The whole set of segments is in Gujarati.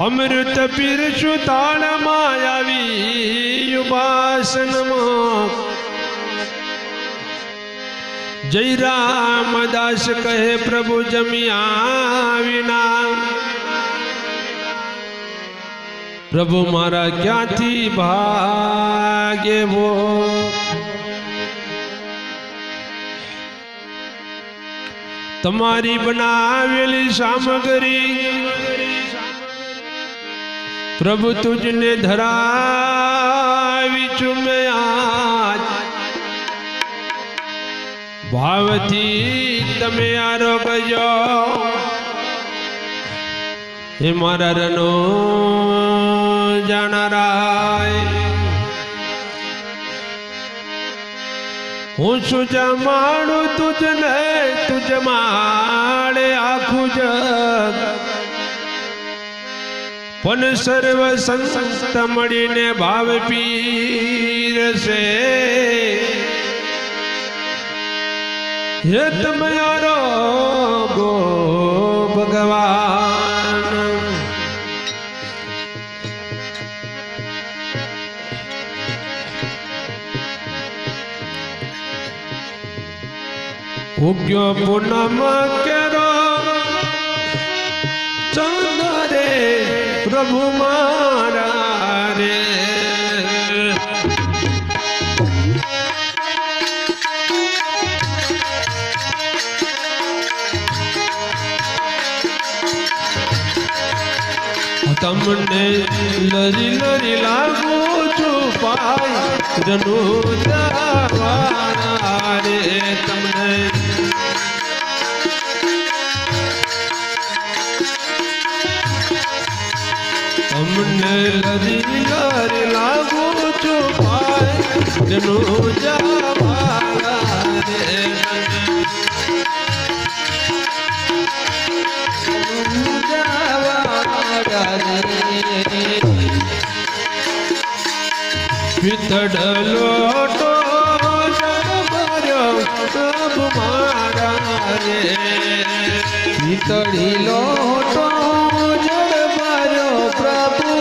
અમૃત પીરસું તાળમાં આવી ઉપાસનમાં જય રામદાસ કહે પ્રભુ જમ્યા વિના પ્રભુ મારા ક્યાંથી ભાગે વો તમારી બનાવેલી સામગ્રી પ્રભુ તુજને ધરાવી ચુમે આજ ભાવથી તમે આરોગજો હે મારા રનો જાણરાય હું શું જમાડું તુજને તુજ માળે આખું જગ પણ સર્વ સંત મળીને ભાવ પીરસે હે તમે આરોગો ભગવાન ઉગ્યો પૂનમ કેરો ચંદ્રે પ્રભુ મારા રે તમને લરી લરી લાગુ છુપાય જનુ જવાના રે તમને તમને લરી લરી લાગુ છુપાય જનુ જવાના રે પિતડલોટો પ્રભુ મારા રે પિતળી લોટો જળ ભર્યો પ્રભુ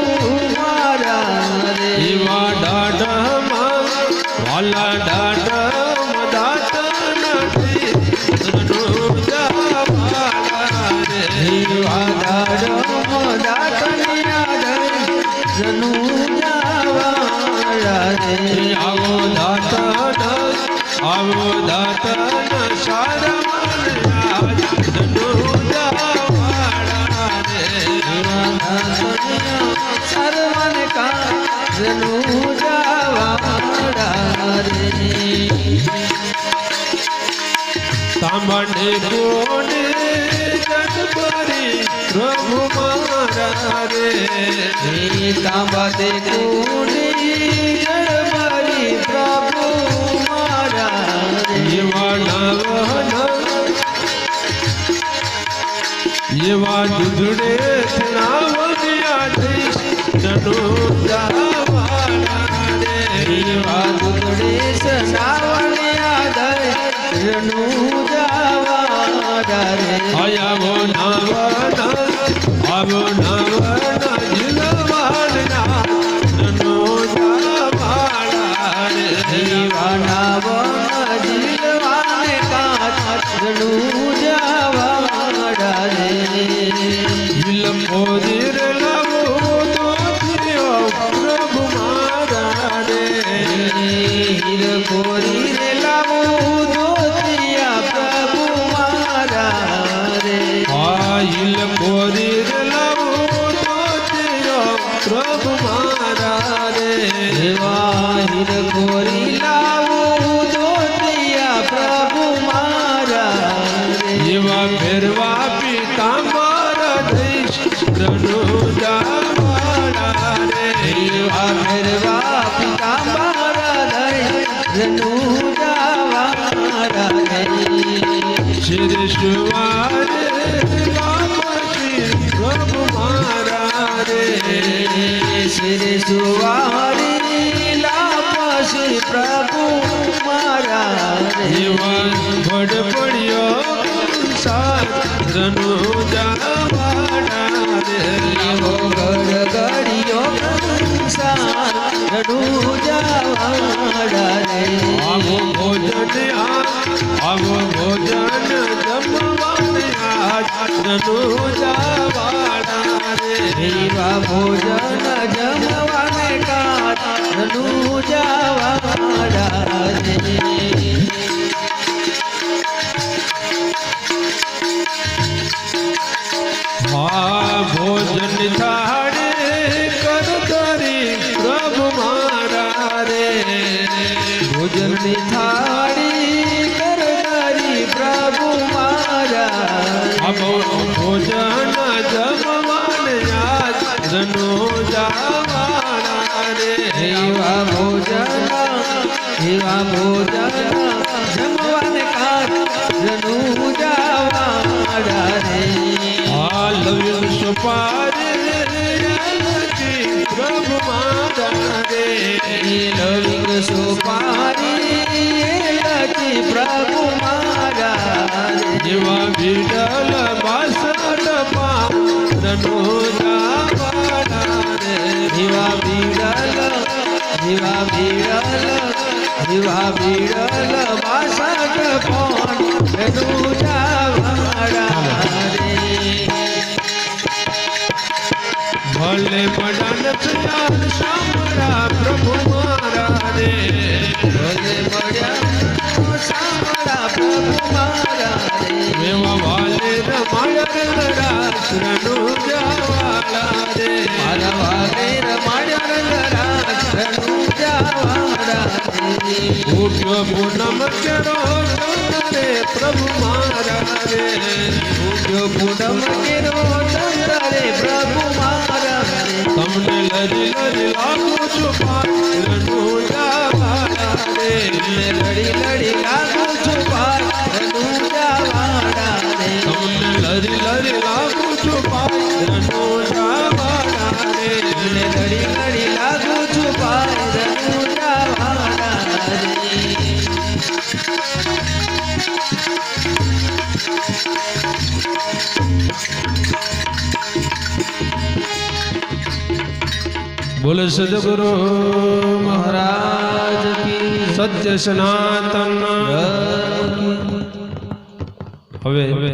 મારા રે એવા દાઢમાં વાલા દાઢમ દાંત નથી એવા દાઢમ દાંત જનુ આવો દાતન સારા જનુ જવાડા રે સરવન કા જનુ જવાડા રે તાંબડે કોને જગબરી પ્રભુ મારા રે તાંબડે કોને જગબરી પ્રભુ મારા એવા દુધડે નાવડિયા જઈશ જનુ જવાડા રે એવા દુધડે નાવડિયા જઈશ જનુ જવાડા રે આવો નાવના જીલવાડના જનુ જવાડા રે એવા નાવના જીલવાને કાચ જનુ જવાડા રે હિલપોદીર લાવો તો થયો પ્રભુ મારા રે હિલપોદીર લાવો તો થયા પ્રભુ મારા રે હિલપોદીર લાવો તો થયો પ્રભુ મારા રે હિલપોરી લાવો તો થયા પ્રભુ મારા રે એવા ફેરવા પિતાંબર જનુ જવાડા રે એવા ફેરવા પિતાંબર જનુ જવાડા રે શ્રી સુવારે પ્રભુ મારા રે શ્રી સુવારી લાપસી પ્રભુ મારા રે વડ પડ્યો સાત જનુ જવાડા રે એવો ગડગડિયો સંસાર રણુજાવાળા રે આવો ભોજન જમવાને આજ રણુજાવાળા રે એવા ભોજન જમવાને કાટ રણુજાવાળા રે ભોજન થાળે કરતારી પ્રભુ મારા રે ભોજનની થાળી કરનારી પ્રભુ મારા ભોજન જમવાને આજ રણુજાવાળા રે એવા ભોજન જમવાને કાટ રણુજાવાળા રે લવ્ય સુપારી પ્રભુ મારા રે લવિંગ સુપારી પ્રભુ મારા જેવા વિડલ બાસઠ રણુજાવાળા રે જીવા બીડલ બાસઠ કોણ રણુજાવાળા રે ભલે મડન પ્યાર સાંભળા પ્રભુ મારા રે ભલે મળ્યા સાંભળા પ્રભુ મારા રે એવા વાલે રમાયા રાસ રણુજાવાળા રે મારા વાલે રમાડ્યા રાસ રણુજાવાળા રે ઉઠ્યો પૂનમ કેરો રે પ્રભુ મારા રે જો પૂનમ કેરો ચંદ્રે પ્રભુ મારા રે તમને લરી લરી લાગુ છું રણુજાવાળા રે લડી લડી લાગુ છું રણુજાવાળા રે તમને લરી લરી લાગુ છું રણુજાવાળા રે લડી લડી લાગુ છું રણુજાવાળા રે બોલે સદગુરુ મહારાજ કી સત્ય સનાતન જય. હવે